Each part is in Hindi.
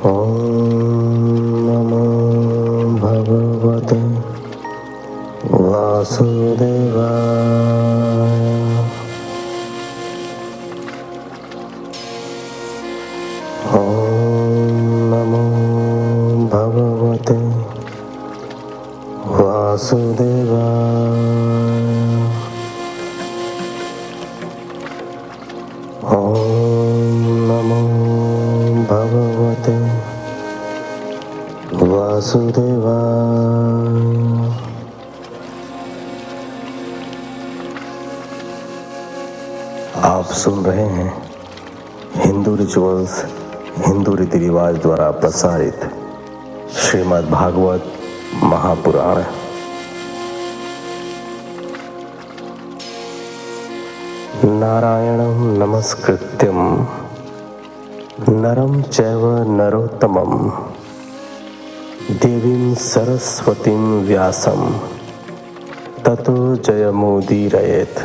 ॐ नमो भगवते वासुदेवाय। ॐ नमो भगवते वासुदेवाय। ॐ नमो भगवते वासुदेवाय। आप सुन रहे हैं हिंदू रिचुअल्स, हिंदू रीति रिवाज द्वारा प्रसारित श्रीमद् भागवत महापुराण। नारायणं नमस्कृत्यं नरं चैव नरोत्तमं देवीं सरस्वतीं व्यासं ततो जयमुदीरयेत्।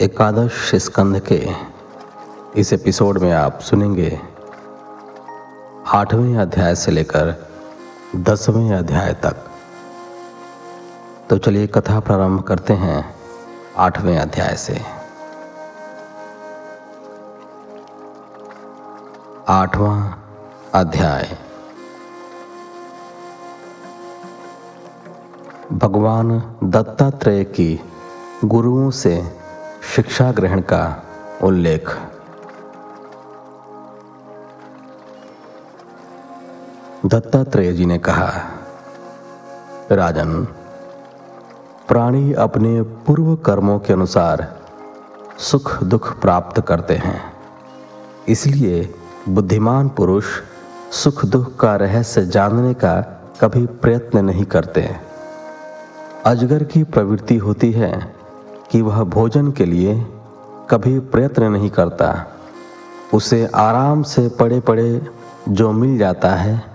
एकादश स्कंध के इस एपिसोड में आप सुनेंगे 8वें अध्याय से लेकर 10वें अध्याय तक। तो चलिए कथा प्रारंभ करते हैं 8वें अध्याय से। 8वां अध्याय। भगवान दत्तात्रेय की गुरुओं से शिक्षा ग्रहण का उल्लेख। दत्तात्रेय जी ने कहा, राजन, प्राणी अपने पूर्व कर्मों के अनुसार सुख दुख प्राप्त करते हैं। इसलिए बुद्धिमान पुरुष सुख दुख का रहस्य जानने का कभी प्रयत्न नहीं करते। अजगर की प्रवृत्ति होती है कि वह भोजन के लिए कभी प्रयत्न नहीं करता। उसे आराम से पड़े पड़े जो मिल जाता है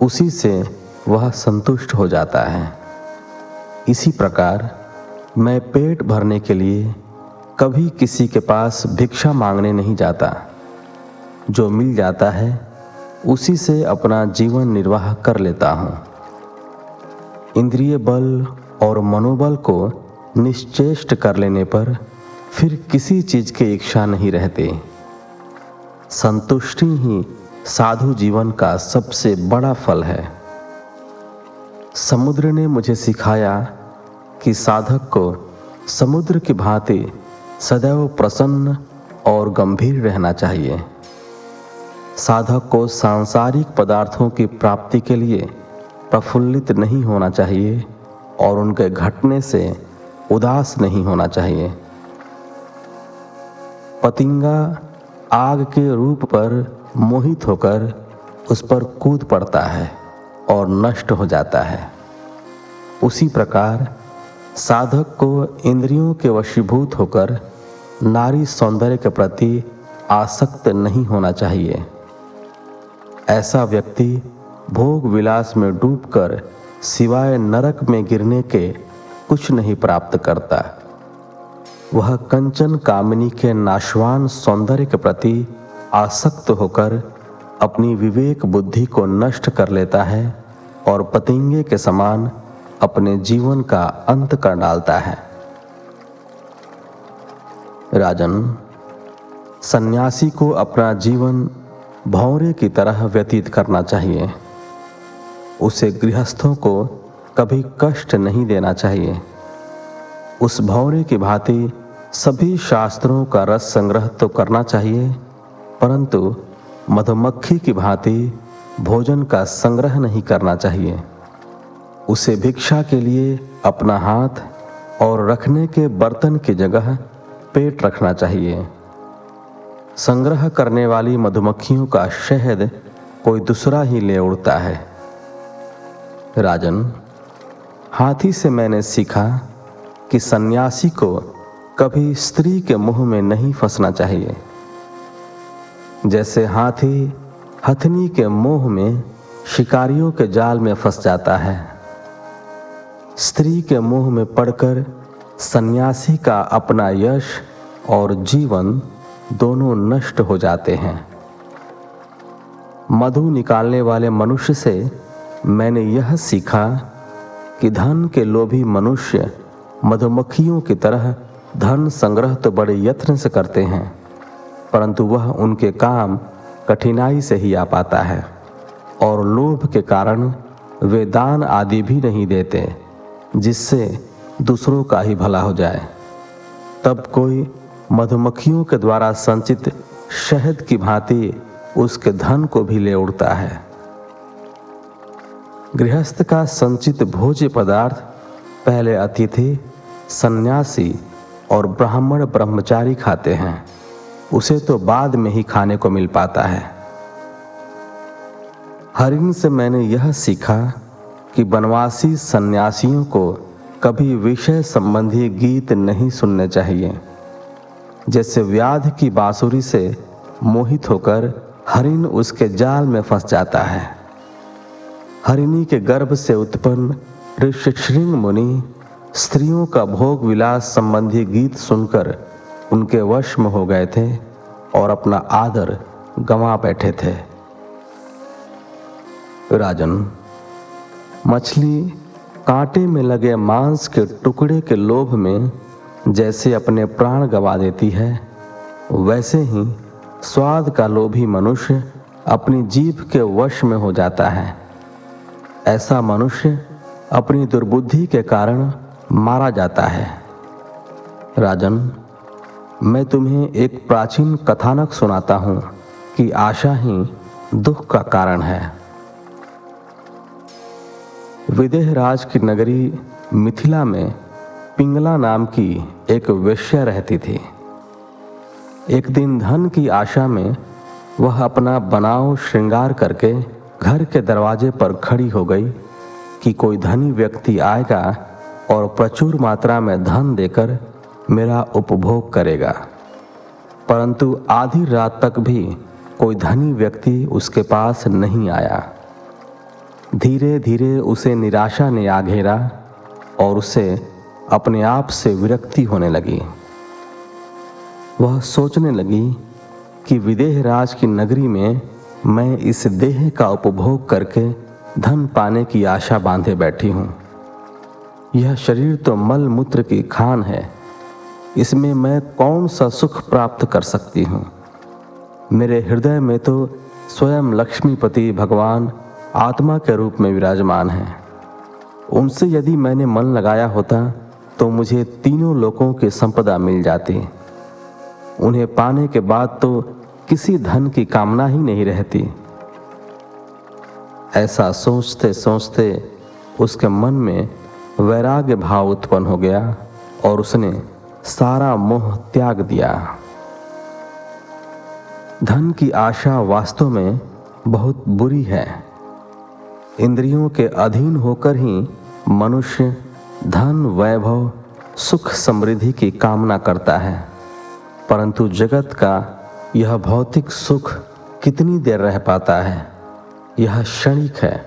उसी से वह संतुष्ट हो जाता है। इसी प्रकार मैं पेट भरने के लिए कभी किसी के पास भिक्षा मांगने नहीं जाता। जो मिल जाता है उसी से अपना जीवन निर्वाह कर लेता हूँ। इंद्रिय बल और मनोबल को निश्चेष्ट कर लेने पर फिर किसी चीज की इच्छा नहीं रहती। संतुष्टि ही साधु जीवन का सबसे बड़ा फल है। समुद्र ने मुझे सिखाया कि साधक को समुद्र की भांति सदैव प्रसन्न और गंभीर रहना चाहिए। साधक को सांसारिक पदार्थों की प्राप्ति के लिए प्रफुल्लित नहीं होना चाहिए और उनके घटने से उदास नहीं होना चाहिए। पतिंगा आग के रूप पर मोहित होकर उस पर कूद पड़ता है और नष्ट हो जाता है। उसी प्रकार साधक को इंद्रियों के वशीभूत होकर नारी सौंदर्य के प्रति आसक्त नहीं होना चाहिए। ऐसा व्यक्ति भोग विलास में डूबकर सिवाय नरक में गिरने के कुछ नहीं प्राप्त करता। वह कंचन कामिनी के नाशवान सौंदर्य के प्रति आसक्त होकर अपनी विवेक बुद्धि को नष्ट कर लेता है और पतंगे के समान अपने जीवन का अंत कर डालता है। राजन, सन्यासी को अपना जीवन भौरे की तरह व्यतीत करना चाहिए। उसे गृहस्थों को कभी कष्ट नहीं देना चाहिए। उस भौरे की भांति सभी शास्त्रों का रस संग्रह तो करना चाहिए, परंतु मधुमक्खी की भांति भोजन का संग्रह नहीं करना चाहिए। उसे भिक्षा के लिए अपना हाथ और रखने के बर्तन की जगह पेट रखना चाहिए। संग्रह करने वाली मधुमक्खियों का शहद कोई दूसरा ही ले उड़ता है। राजन, हाथी से मैंने सीखा कि सन्यासी को कभी स्त्री के मुंह में नहीं फंसना चाहिए। जैसे हाथी हथनी के मोह में शिकारियों के जाल में फंस जाता है। स्त्री के मोह में पड़कर सन्यासी का अपना यश और जीवन दोनों नष्ट हो जाते हैं। मधु निकालने वाले मनुष्य से मैंने यह सीखा कि धन के लोभी मनुष्य मधुमक्खियों की तरह धन संग्रह तो बड़े यत्न से करते हैं, परंतु वह उनके काम कठिनाई से ही आ पाता है और लोभ के कारण वे दान आदि भी नहीं देते जिससे दूसरों का ही भला हो जाए। तब कोई मधुमक्खियों के द्वारा संचित शहद की भांति उसके धन को भी ले उड़ता है। गृहस्थ का संचित भोज्य पदार्थ पहले अतिथि, सन्यासी और ब्राह्मण ब्रह्मचारी खाते हैं, उसे तो बाद में ही खाने को मिल पाता है। हरिण से मैंने यह सीखा कि वनवासी सन्यासियों को कभी विषय संबंधी गीत नहीं सुनने चाहिए। जैसे व्याध की बांसुरी से मोहित होकर हरिण उसके जाल में फंस जाता है। हरिणी के गर्भ से उत्पन्न ऋषिशृंग मुनि स्त्रियों का भोग विलास संबंधी गीत सुनकर उनके वश में हो गए थे और अपना आदर गंवा बैठे थे। राजन, मछली कांटे में लगे मांस के टुकड़े के लोभ में जैसे अपने प्राण गंवा देती है, वैसे ही स्वाद का लोभी मनुष्य अपनी जीभ के वश में हो जाता है। ऐसा मनुष्य अपनी दुर्बुद्धि के कारण मारा जाता है। राजन, मैं तुम्हें एक प्राचीन कथानक सुनाता हूँ कि आशा ही दुख का कारण है। विदेह राज की नगरी मिथिला में पिंगला नाम की एक वेश्या रहती थी। एक दिन धन की आशा में वह अपना बनाव श्रृंगार करके घर के दरवाजे पर खड़ी हो गई कि कोई धनी व्यक्ति आएगा और प्रचुर मात्रा में धन देकर मेरा उपभोग करेगा। परंतु आधी रात तक भी कोई धनी व्यक्ति उसके पास नहीं आया। धीरे धीरे उसे निराशा ने आ घेरा और उसे अपने आप से विरक्ति होने लगी। वह सोचने लगी कि विदेह राज की नगरी में मैं इस देह का उपभोग करके धन पाने की आशा बांधे बैठी हूँ। यह शरीर तो मल मूत्र की खान है, इसमें मैं कौन सा सुख प्राप्त कर सकती हूँ। मेरे हृदय में तो स्वयं लक्ष्मीपति भगवान आत्मा के रूप में विराजमान है। उनसे यदि मैंने मन लगाया होता तो मुझे तीनों लोकों की संपदा मिल जाती। उन्हें पाने के बाद तो किसी धन की कामना ही नहीं रहती। ऐसा सोचते सोचते उसके मन में वैराग्य भाव उत्पन्न हो गया और उसने सारा मोह त्याग दिया। धन की आशा वास्तव में बहुत बुरी है। इंद्रियों के अधीन होकर ही मनुष्य धन, वैभव, सुख, समृद्धि की कामना करता है, परंतु जगत का यह भौतिक सुख कितनी देर रह पाता है, यह क्षणिक है।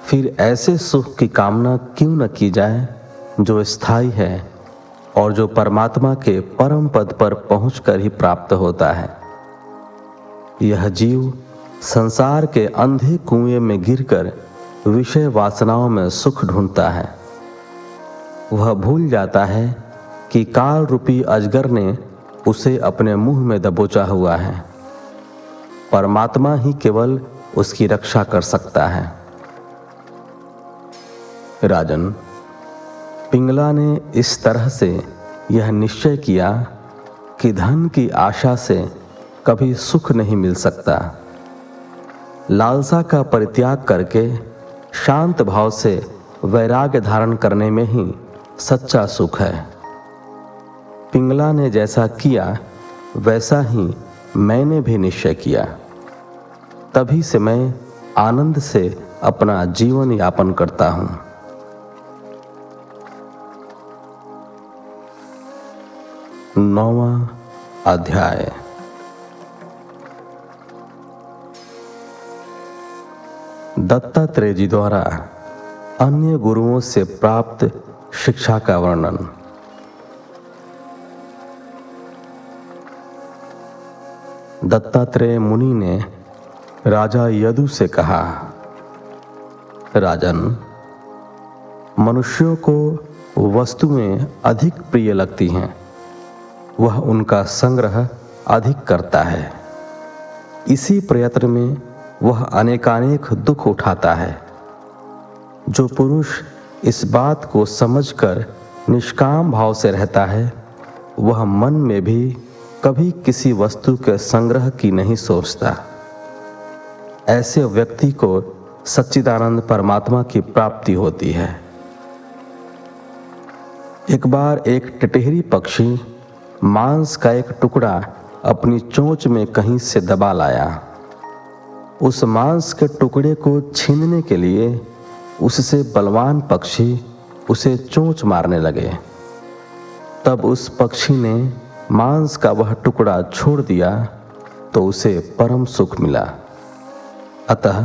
फिर ऐसे सुख की कामना क्यों न की जाए जो स्थायी है और जो परमात्मा के परम पद पर पहुंचकर ही प्राप्त होता है। यह जीव संसार के अंधे कुएं में गिरकर विषय वासनाओं में सुख ढूंढता है। वह भूल जाता है कि काल रूपी अजगर ने उसे अपने मुंह में दबोचा हुआ है। परमात्मा ही केवल उसकी रक्षा कर सकता है। राजन, पिंगला ने इस तरह से यह निश्चय किया कि धन की आशा से कभी सुख नहीं मिल सकता। लालसा का परित्याग करके शांत भाव से वैराग्य धारण करने में ही सच्चा सुख है। पिंगला ने जैसा किया वैसा ही मैंने भी निश्चय किया। तभी से मैं आनंद से अपना जीवन यापन करता हूँ। 9वां अध्याय। दत्तात्रेय जी द्वारा अन्य गुरुओं से प्राप्त शिक्षा का वर्णन। दत्तात्रेय मुनि ने राजा यदु से कहा, राजन, मनुष्यों को वस्तुएं अधिक प्रिय लगती हैं, वह उनका संग्रह अधिक करता है। इसी प्रयत्न में वह अनेकानेक दुख उठाता है। जो पुरुष इस बात को समझकर निष्काम भाव से रहता है, वह मन में भी कभी किसी वस्तु के संग्रह की नहीं सोचता। ऐसे व्यक्ति को सच्चिदानंद परमात्मा की प्राप्ति होती है। एक बार एक टिटहरी पक्षी मांस का एक टुकड़ा अपनी चोंच में कहीं से दबा लाया। उस मांस के टुकड़े को छीनने के लिए उससे बलवान पक्षी उसे चोंच मारने लगे। तब उस पक्षी ने मांस का वह टुकड़ा छोड़ दिया तो उसे परम सुख मिला। अतः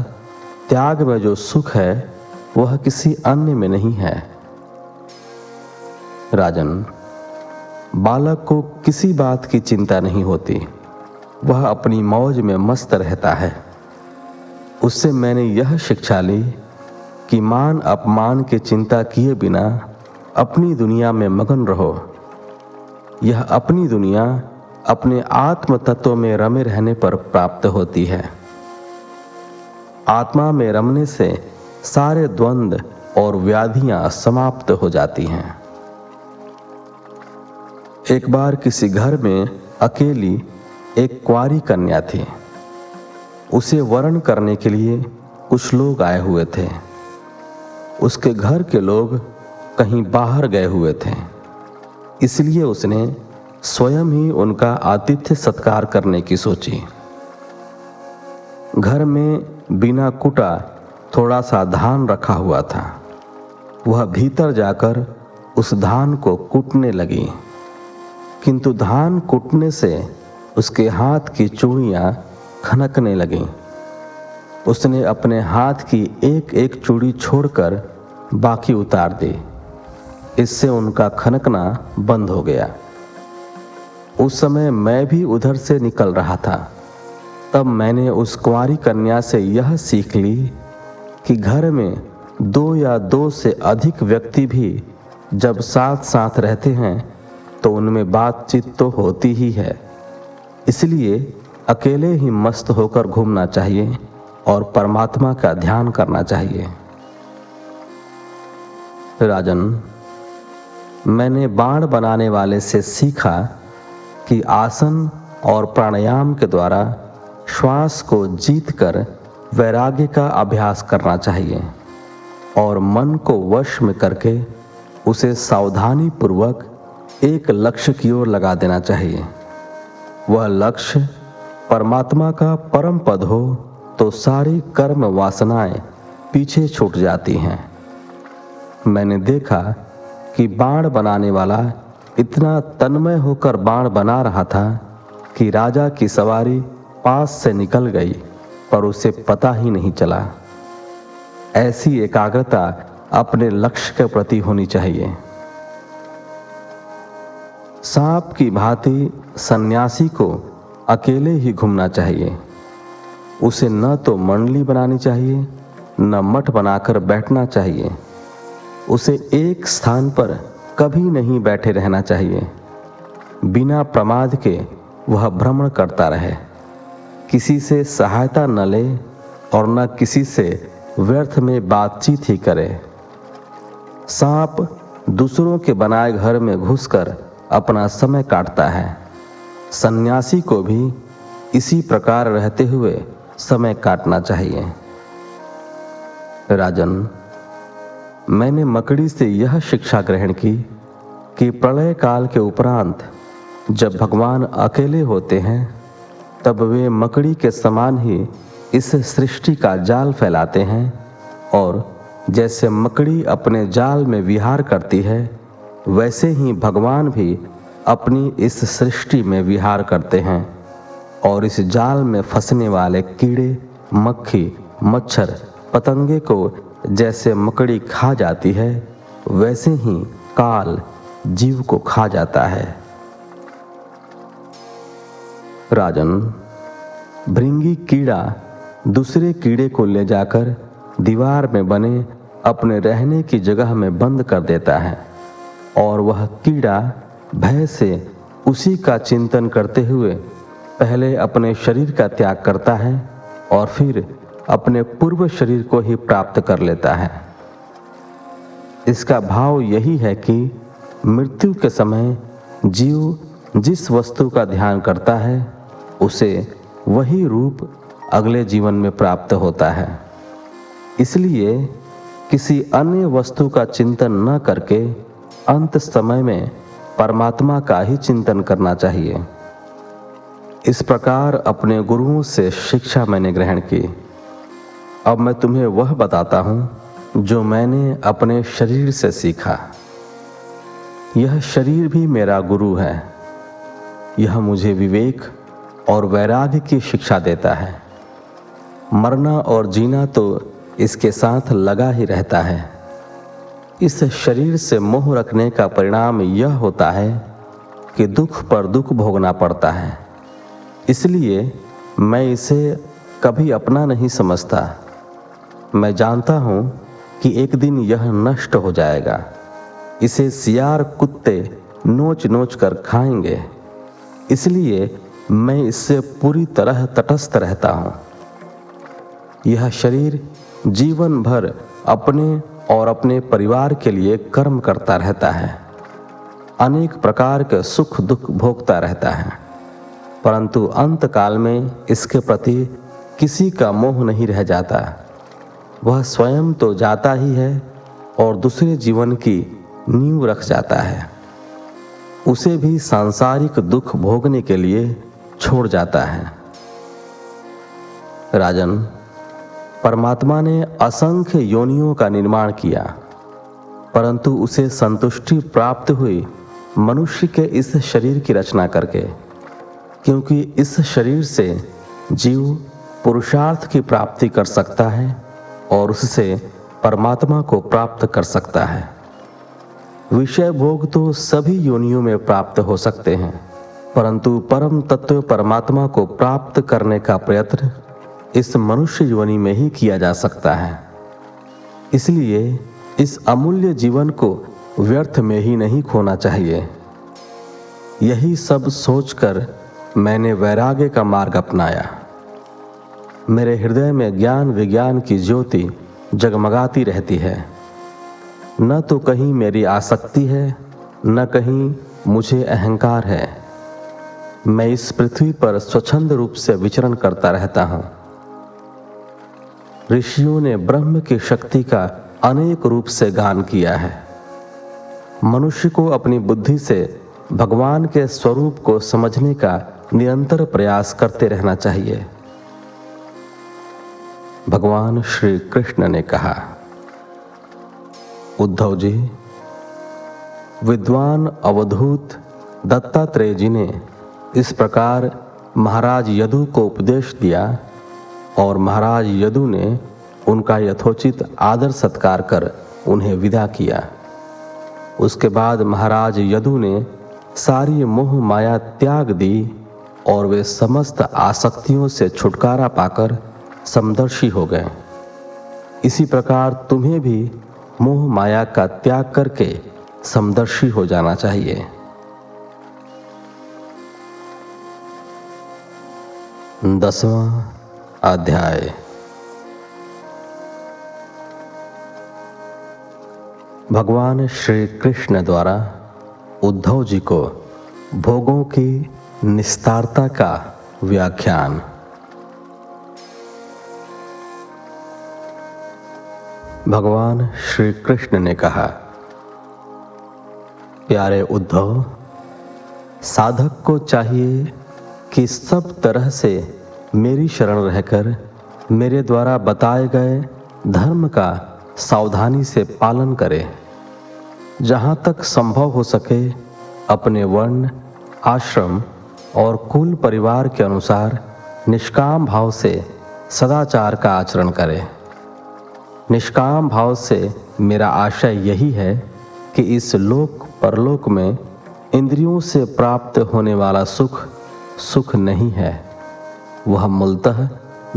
त्याग में जो सुख है वह किसी अन्य में नहीं है। राजन, बालक को किसी बात की चिंता नहीं होती, वह अपनी मौज में मस्त रहता है। उससे मैंने यह शिक्षा ली कि मान अपमान की चिंता किए बिना अपनी दुनिया में मगन रहो। यह अपनी दुनिया अपने आत्म तत्व में रमे रहने पर प्राप्त होती है। आत्मा में रमने से सारे द्वंद्व और व्याधियां समाप्त हो जाती हैं। एक बार किसी घर में अकेली एक कुंवारी कन्या थी। उसे वरण करने के लिए कुछ लोग आए हुए थे। उसके घर के लोग कहीं बाहर गए हुए थे, इसलिए उसने स्वयं ही उनका आतिथ्य सत्कार करने की सोची। घर में बिना कुटा थोड़ा सा धान रखा हुआ था। वह भीतर जाकर उस धान को कूटने लगी, किंतु धान कूटने से उसके हाथ की चूड़ियां खनकने लगीं। उसने अपने हाथ की एक एक चूड़ी छोड़कर बाकी उतार दी। इससे उनका खनकना बंद हो गया। उस समय मैं भी उधर से निकल रहा था। तब मैंने उस कुंवारी कन्या से यह सीख ली कि घर में 2 या 2 से अधिक व्यक्ति भी जब साथ साथ रहते हैं तो उनमें बातचीत तो होती ही है। इसलिए अकेले ही मस्त होकर घूमना चाहिए और परमात्मा का ध्यान करना चाहिए। राजन, मैंने बाण बनाने वाले से सीखा कि आसन और प्राणायाम के द्वारा श्वास को जीतकर वैराग्य का अभ्यास करना चाहिए और मन को वश में करके उसे सावधानी पूर्वक एक लक्ष्य की ओर लगा देना चाहिए। वह लक्ष्य परमात्मा का परम पद हो तो सारी कर्म वासनाएं पीछे छूट जाती हैं। मैंने देखा कि बाण बनाने वाला इतना तन्मय होकर बाण बना रहा था कि राजा की सवारी पास से निकल गई, पर उसे पता ही नहीं चला। ऐसी एकाग्रता अपने लक्ष्य के प्रति होनी चाहिए। सांप की भांति सन्यासी को अकेले ही घूमना चाहिए। उसे न तो मंडली बनानी चाहिए, न मठ बनाकर बैठना चाहिए। उसे एक स्थान पर कभी नहीं बैठे रहना चाहिए। बिना प्रमाद के वह भ्रमण करता रहे, किसी से सहायता न ले और न किसी से व्यर्थ में बातचीत ही करे। सांप दूसरों के बनाए घर में घुसकर अपना समय काटता है। सन्यासी को भी इसी प्रकार रहते हुए समय काटना चाहिए। राजन, मैंने मकड़ी से यह शिक्षा ग्रहण की कि प्रलय काल के उपरांत जब भगवान अकेले होते हैं तब वे मकड़ी के समान ही इस सृष्टि का जाल फैलाते हैं, और जैसे मकड़ी अपने जाल में विहार करती है वैसे ही भगवान भी अपनी इस सृष्टि में विहार करते हैं और इस जाल में फंसने वाले कीड़े, मक्खी, मच्छर पतंगे को जैसे मकड़ी खा जाती है, वैसे ही काल जीव को खा जाता है। राजन, भृंगी कीड़ा दूसरे कीड़े को ले जाकर दीवार में बने अपने रहने की जगह में बंद कर देता है और वह कीड़ा भय से उसी का चिंतन करते हुए पहले अपने शरीर का त्याग करता है और फिर अपने पूर्व शरीर को ही प्राप्त कर लेता है। इसका भाव यही है कि मृत्यु के समय जीव जिस वस्तु का ध्यान करता है उसे वही रूप अगले जीवन में प्राप्त होता है। इसलिए किसी अन्य वस्तु का चिंतन न करके अंत समय में परमात्मा का ही चिंतन करना चाहिए। इस प्रकार अपने गुरुओं से शिक्षा मैंने ग्रहण की। अब मैं तुम्हें वह बताता हूँ जो मैंने अपने शरीर से सीखा। यह शरीर भी मेरा गुरु है। यह मुझे विवेक और वैराग्य की शिक्षा देता है। मरना और जीना तो इसके साथ लगा ही रहता है। इस शरीर से मोह रखने का परिणाम यह होता है कि दुख पर दुख भोगना पड़ता है। इसलिए मैं इसे कभी अपना नहीं समझता। मैं जानता हूँ कि एक दिन यह नष्ट हो जाएगा। इसे सियार कुत्ते नोच नोच कर खाएंगे। इसलिए मैं इससे पूरी तरह तटस्थ रहता हूँ। यह शरीर जीवन भर अपने और अपने परिवार के लिए कर्म करता रहता है। अनेक प्रकार के सुख दुख भोगता रहता है, परंतु अंत काल में इसके प्रति किसी का मोह नहीं रह जाता। वह स्वयं तो जाता ही है और दूसरे जीवन की नींव रख जाता है। उसे भी सांसारिक दुख भोगने के लिए छोड़ जाता है। राजन, परमात्मा ने असंख्य योनियों का निर्माण किया, परंतु उसे संतुष्टि प्राप्त हुई मनुष्य के इस शरीर की रचना करके, क्योंकि इस शरीर से जीव पुरुषार्थ की प्राप्ति कर सकता है और उससे परमात्मा को प्राप्त कर सकता है। विषय भोग तो सभी योनियों में प्राप्त हो सकते हैं, परंतु परम तत्व परमात्मा को प्राप्त करने का प्रयत्न इस मनुष्य योनि में ही किया जा सकता है। इसलिए इस अमूल्य जीवन को व्यर्थ में ही नहीं खोना चाहिए। यही सब सोचकर मैंने वैराग्य का मार्ग अपनाया। मेरे हृदय में ज्ञान विज्ञान की ज्योति जगमगाती रहती है। न तो कहीं मेरी आसक्ति है, न कहीं मुझे अहंकार है। मैं इस पृथ्वी पर स्वच्छंद रूप से विचरण करता रहता हूँ। ऋषियों ने ब्रह्म की शक्ति का अनेक रूप से गान किया है। मनुष्य को अपनी बुद्धि से भगवान के स्वरूप को समझने का निरंतर प्रयास करते रहना चाहिए। भगवान श्री कृष्ण ने कहा, उद्धव जी, विद्वान अवधूत दत्तात्रेय जी ने इस प्रकार महाराज यदु को उपदेश दिया और महाराज यदु ने उनका यथोचित आदर सत्कार कर उन्हें विदा किया। उसके बाद महाराज यदु ने सारी मोह माया त्याग दी और वे समस्त आसक्तियों से छुटकारा पाकर समदर्शी हो गए। इसी प्रकार तुम्हें भी मोह माया का त्याग करके समदर्शी हो जाना चाहिए। 10वां अध्याय। भगवान श्री कृष्ण द्वारा उद्धव जी को भोगों की निस्तारता का व्याख्यान। भगवान श्री कृष्ण ने कहा, प्यारे उद्धव, साधक को चाहिए कि सब तरह से मेरी शरण रहकर मेरे द्वारा बताए गए धर्म का सावधानी से पालन करे। जहाँ तक संभव हो सके अपने वर्ण, आश्रम और कुल परिवार के अनुसार निष्काम भाव से सदाचार का आचरण करे। निष्काम भाव से मेरा आशय यही है कि इस लोक परलोक में इंद्रियों से प्राप्त होने वाला सुख सुख नहीं है, वह मूलतः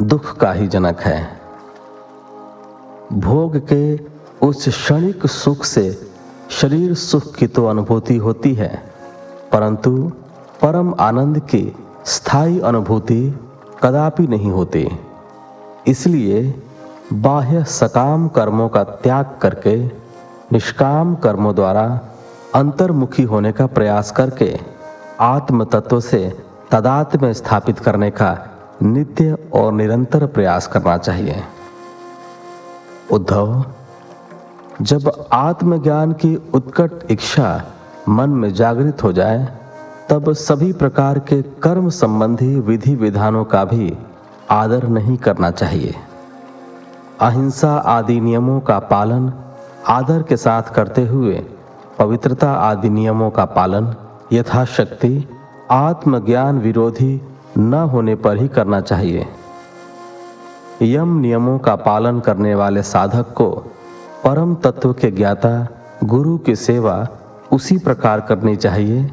दुख का ही जनक है। भोग के उस क्षणिक सुख से शरीर सुख की तो अनुभूति होती है, परंतु परम आनंद की स्थायी अनुभूति कदापि नहीं होती। इसलिए बाह्य सकाम कर्मों का त्याग करके निष्काम कर्मों द्वारा अंतर्मुखी होने का प्रयास करके आत्म तत्व से तादात्म्य स्थापित करने का नित्य और निरंतर प्रयास करना चाहिए। उद्धव, जब आत्मज्ञान की उत्कट इच्छा मन में जागृत हो जाए, तब सभी प्रकार के कर्म संबंधी विधि विधानों का भी आदर नहीं करना चाहिए। अहिंसा आदि नियमों का पालन आदर के साथ करते हुए पवित्रता आदि नियमों का पालन यथाशक्ति आत्मज्ञान विरोधी न होने पर ही करना चाहिए। यम नियमों का पालन करने वाले साधक को परम तत्व के ज्ञाता गुरु की सेवा उसी प्रकार करनी चाहिए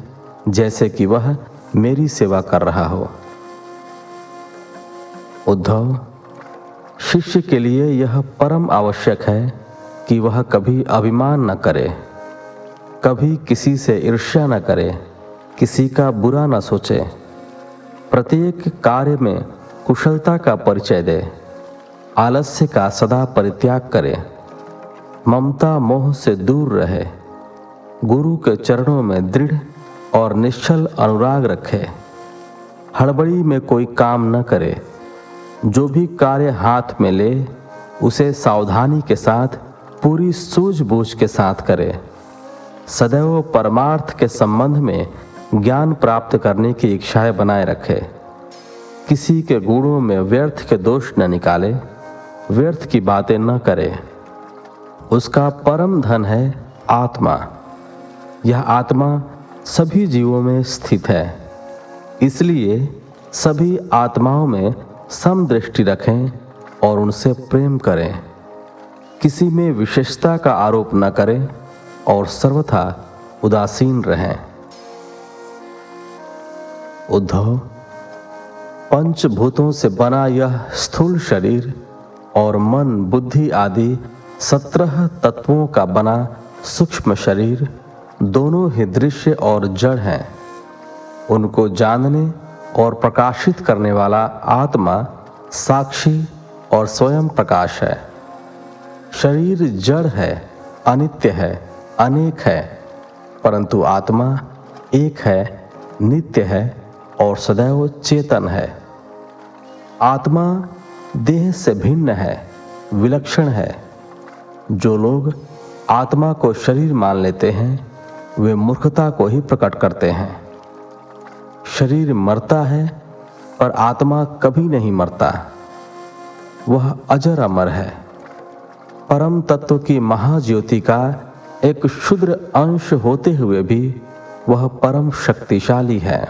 जैसे कि वह मेरी सेवा कर रहा हो। उद्धव, शिष्य के लिए यह परम आवश्यक है कि वह कभी अभिमान न करे, कभी किसी से ईर्ष्या न करे, किसी का बुरा न सोचे, प्रत्येक कार्य में कुशलता का परिचय दे, आलस्य का सदा परित्याग करे, ममता मोह से दूर रहे, गुरु के चरणों में दृढ़ और निश्चल अनुराग रखे, हड़बड़ी में कोई काम न करे, जो भी कार्य हाथ में ले उसे सावधानी के साथ पूरी सूझबूझ के साथ करे, सदैव परमार्थ के संबंध में ज्ञान प्राप्त करने की इच्छाएं बनाए रखे, किसी के गुणों में व्यर्थ के दोष न निकाले, व्यर्थ की बातें न करे। उसका परम धन है आत्मा। यह आत्मा सभी जीवों में स्थित है, इसलिए सभी आत्माओं में समदृष्टि रखें और उनसे प्रेम करें, किसी में विशेषता का आरोप न करें और सर्वथा उदासीन रहें। उद्धव, पंचभूतों से बना यह स्थूल शरीर और मन बुद्धि आदि 17 तत्वों का बना सूक्ष्म शरीर दोनों ही दृश्य और जड़ हैं। उनको जानने और प्रकाशित करने वाला आत्मा साक्षी और स्वयं प्रकाश है। शरीर जड़ है, अनित्य है, अनेक है, परंतु आत्मा एक है, नित्य है और सदैव चेतन है। आत्मा देह से भिन्न है, विलक्षण है। जो लोग आत्मा को शरीर मान लेते हैं वे मूर्खता को ही प्रकट करते हैं। शरीर मरता है पर आत्मा कभी नहीं मरता, वह अजर अमर है। परम तत्व की महाज्योति का एक क्षुद्र अंश होते हुए भी वह परम शक्तिशाली है।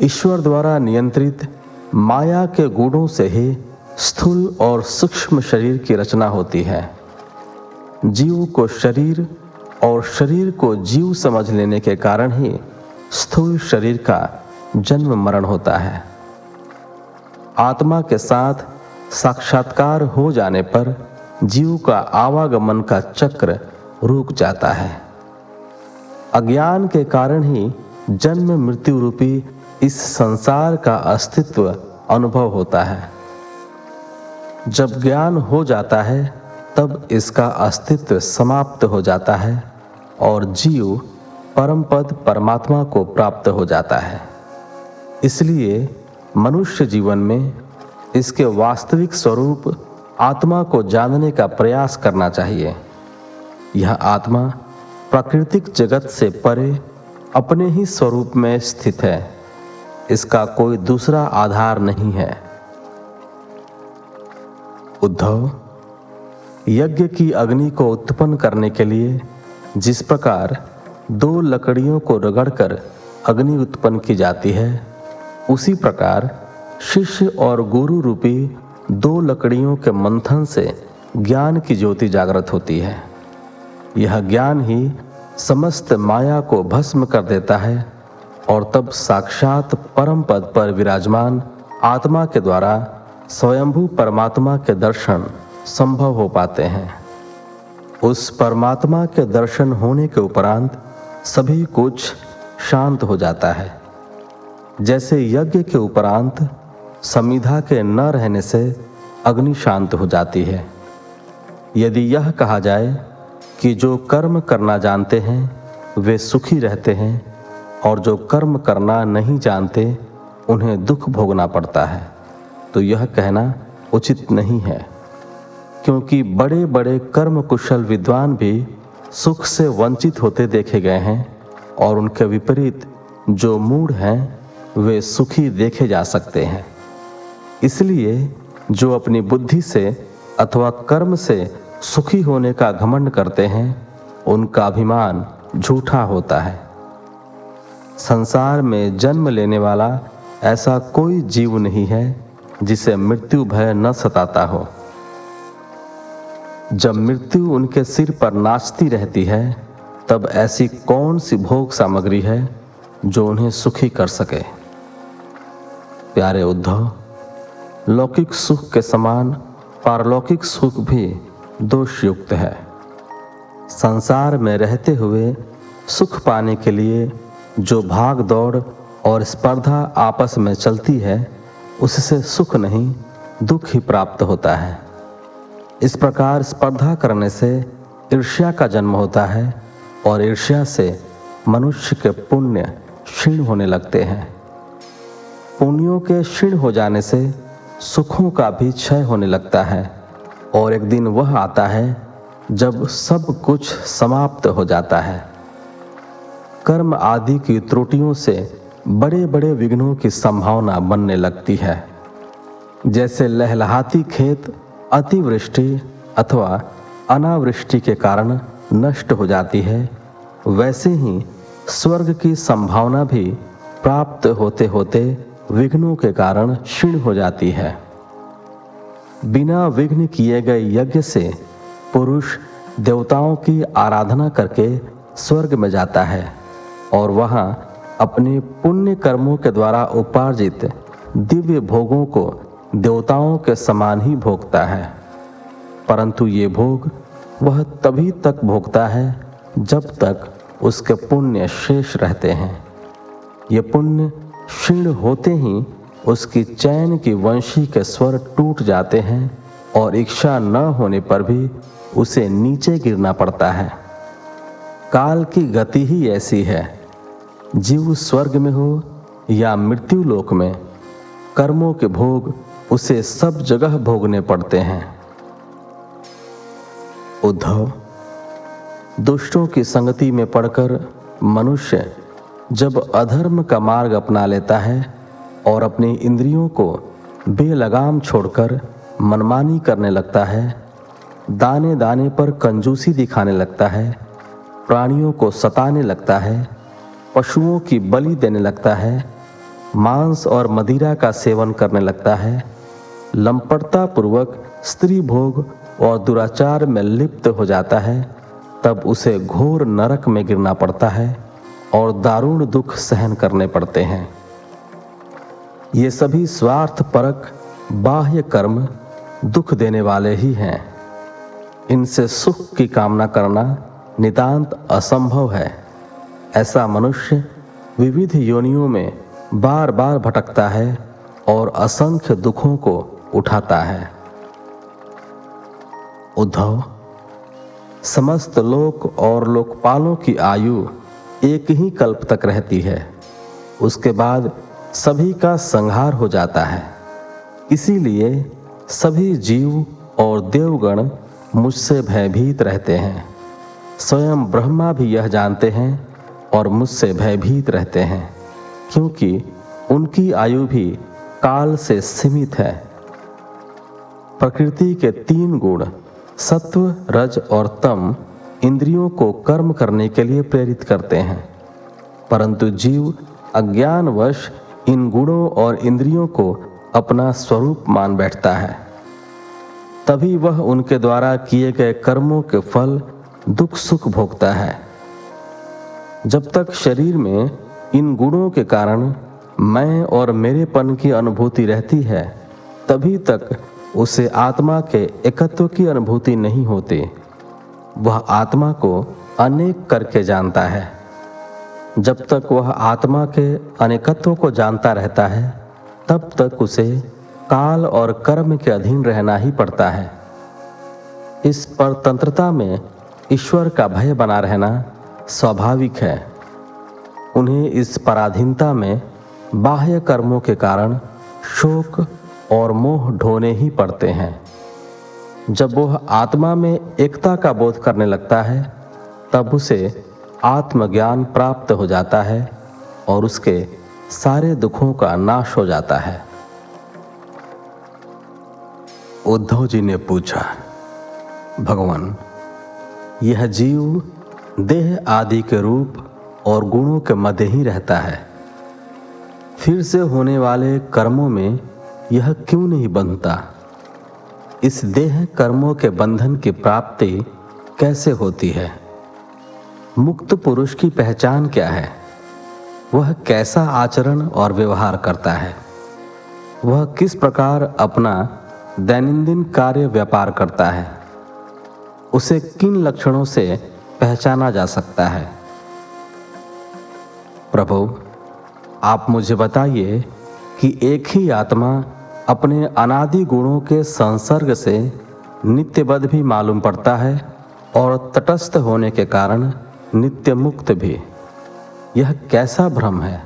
ईश्वर द्वारा नियंत्रित माया के गुणों से ही स्थूल और सूक्ष्म शरीर की रचना होती है। जीव को शरीर और शरीर को जीव समझ लेने के कारण ही स्थूल शरीर का जन्म मरण होता है। आत्मा के साथ साक्षात्कार हो जाने पर जीव का आवागमन का चक्र रुक जाता है। अज्ञान के कारण ही जन्म मृत्यु रूपी इस संसार का अस्तित्व अनुभव होता है। जब ज्ञान हो जाता है तब इसका अस्तित्व समाप्त हो जाता है और जीव परम पद परमात्मा को प्राप्त हो जाता है। इसलिए मनुष्य जीवन में इसके वास्तविक स्वरूप आत्मा को जानने का प्रयास करना चाहिए। यह आत्मा प्राकृतिक जगत से परे अपने ही स्वरूप में स्थित है, इसका कोई दूसरा आधार नहीं है। उद्धव, यज्ञ की अग्नि को उत्पन्न करने के लिए जिस प्रकार 2 लकड़ियों को रगड़कर अग्नि उत्पन्न की जाती है, उसी प्रकार शिष्य और गुरु रूपी दो लकड़ियों के मंथन से ज्ञान की ज्योति जागृत होती है। यह ज्ञान ही समस्त माया को भस्म कर देता है और तब साक्षात परम पद पर विराजमान आत्मा के द्वारा स्वयंभू परमात्मा के दर्शन संभव हो पाते हैं। उस परमात्मा के दर्शन होने के उपरांत सभी कुछ शांत हो जाता है। जैसे यज्ञ के उपरांत समिधा के न रहने से अग्नि शांत हो जाती है। यदि यह कहा जाए कि जो कर्म करना जानते हैं वे सुखी रहते हैं और जो कर्म करना नहीं जानते उन्हें दुख भोगना पड़ता है, तो यह कहना उचित नहीं है, क्योंकि बड़े बड़े कर्म कुशल विद्वान भी सुख से वंचित होते देखे गए हैं और उनके विपरीत जो मूढ़ हैं वे सुखी देखे जा सकते हैं। इसलिए जो अपनी बुद्धि से अथवा कर्म से सुखी होने का घमंड करते हैं उनका अभिमान झूठा होता है। संसार में जन्म लेने वाला ऐसा कोई जीव नहीं है जिसे मृत्यु भय न सताता हो। जब मृत्यु उनके सिर पर नाचती रहती है तब ऐसी कौन सी भोग सामग्री है जो उन्हें सुखी कर सके। प्यारे उद्धव, लौकिक सुख के समान पारलौकिक सुख भी दोषयुक्त है। संसार में रहते हुए सुख पाने के लिए जो भाग दौड़ और स्पर्धा आपस में चलती है उससे सुख नहीं दुख ही प्राप्त होता है। इस प्रकार स्पर्धा करने से ईर्ष्या का जन्म होता है और ईर्ष्या से मनुष्य के पुण्य क्षीण होने लगते हैं। पुण्यों के क्षीण हो जाने से सुखों का भी क्षय होने लगता है और एक दिन वह आता है जब सब कुछ समाप्त हो जाता है। कर्म आदि की त्रुटियों से बड़े बड़े विघ्नों की संभावना बनने लगती है। जैसे लहलहाती खेत अतिवृष्टि अथवा अनावृष्टि के कारण नष्ट हो जाती है, वैसे ही स्वर्ग की संभावना भी प्राप्त होते होते विघ्नों के कारण क्षीण हो जाती है। बिना विघ्न किए गए यज्ञ से पुरुष देवताओं की आराधना करके स्वर्ग में जाता है और वहां अपने पुण्य कर्मों के द्वारा उपार्जित दिव्य भोगों को देवताओं के समान ही भोगता है। परंतु ये भोग वह तभी तक भोगता है जब तक उसके पुण्य शेष रहते हैं। ये पुण्य क्षीण होते ही उसकी चैन की वंशी के स्वर टूट जाते हैं और इच्छा न होने पर भी उसे नीचे गिरना पड़ता है। काल की गति ही ऐसी है। जीव स्वर्ग में हो या मृत्यु लोक में, कर्मों के भोग उसे सब जगह भोगने पड़ते हैं। उद्धव, दुष्टों की संगति में पड़कर मनुष्य जब अधर्म का मार्ग अपना लेता है और अपनी इंद्रियों को बेलगाम छोड़कर मनमानी करने लगता है, दाने दाने पर कंजूसी दिखाने लगता है, प्राणियों को सताने लगता है, पशुओं की बलि देने लगता है, मांस और मदिरा का सेवन करने लगता है, लंपटता पूर्वक स्त्री भोग और दुराचार में लिप्त हो जाता है, तब उसे घोर नरक में गिरना पड़ता है और दारुण दुख सहन करने पड़ते हैं। ये सभी स्वार्थपरक बाह्य कर्म दुख देने वाले ही हैं। इनसे सुख की कामना करना नितांत असंभव है। ऐसा मनुष्य विविध योनियों में बार बार भटकता है और असंख्य दुखों को उठाता है। उद्धव, समस्त लोक और लोकपालों की आयु एक ही कल्प तक रहती है, उसके बाद सभी का संहार हो जाता है। इसीलिए सभी जीव और देवगण मुझसे भयभीत रहते हैं। स्वयं ब्रह्मा भी यह जानते हैं और मुझसे भयभीत रहते हैं, क्योंकि उनकी आयु भी काल से सीमित है। प्रकृति के 3 गुण सत्व, रज और तम इंद्रियों को कर्म करने के लिए प्रेरित करते हैं, परंतु जीव अज्ञानवश इन गुणों और इंद्रियों को अपना स्वरूप मान बैठता है। तभी वह उनके द्वारा किए गए कर्मों के फल दुख सुख भोगता है। जब तक शरीर में इन गुणों के कारण मैं और मेरेपन की अनुभूति रहती है, तभी तक उसे आत्मा के एकत्व की अनुभूति नहीं होती। वह आत्मा को अनेक करके जानता है। जब तक वह आत्मा के अनेकत्व को जानता रहता है, तब तक उसे काल और कर्म के अधीन रहना ही पड़ता है। इस परतंत्रता में ईश्वर का भय बना रहना स्वाभाविक है। उन्हें इस पराधीनता में बाह्य कर्मों के कारण शोक और मोह ढोने ही पड़ते हैं। जब वह आत्मा में एकता का बोध करने लगता है, तब उसे आत्मज्ञान प्राप्त हो जाता है और उसके सारे दुखों का नाश हो जाता है। उद्धव जी ने पूछा, भगवान, यह जीव देह आदि के रूप और गुणों के मध्य ही रहता है, फिर से होने वाले कर्मों में यह क्यों नहीं बंधता? इस देह कर्मों के बंधन की प्राप्ति कैसे होती है? मुक्त पुरुष की पहचान क्या है? वह कैसा आचरण और व्यवहार करता है? वह किस प्रकार अपना दैनंदिन कार्य व्यापार करता है? उसे किन लक्षणों से पहचाना जा सकता है? प्रभु, आप मुझे बताइए कि एक ही आत्मा अपने अनादि गुणों के संसर्ग से नित्यबद्ध भी मालूम पड़ता है और तटस्थ होने के कारण नित्य मुक्त भी। यह कैसा भ्रम है?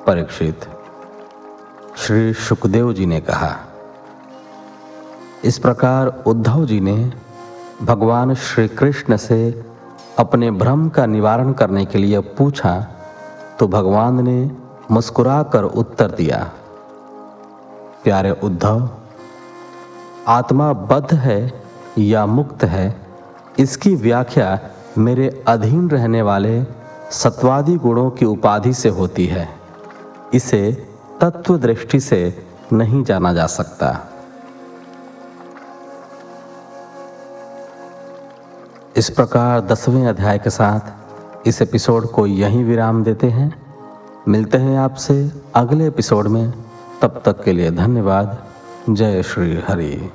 परीक्षित, श्री शुकदेव जी ने कहा। इस प्रकार उद्धव जी ने भगवान श्री कृष्ण से अपने भ्रम का निवारण करने के लिए पूछा, तो भगवान ने मुस्कुराकर उत्तर दिया, प्यारे उद्धव, आत्मा बद्ध है या मुक्त है, इसकी व्याख्या मेरे अधीन रहने वाले सत्वादि गुणों की उपाधि से होती है। इसे तत्व दृष्टि से नहीं जाना जा सकता। इस प्रकार 10वें अध्याय के साथ इस एपिसोड को यहीं विराम देते हैं। मिलते हैं आपसे अगले एपिसोड में। तब तक के लिए धन्यवाद। जय श्री हरि।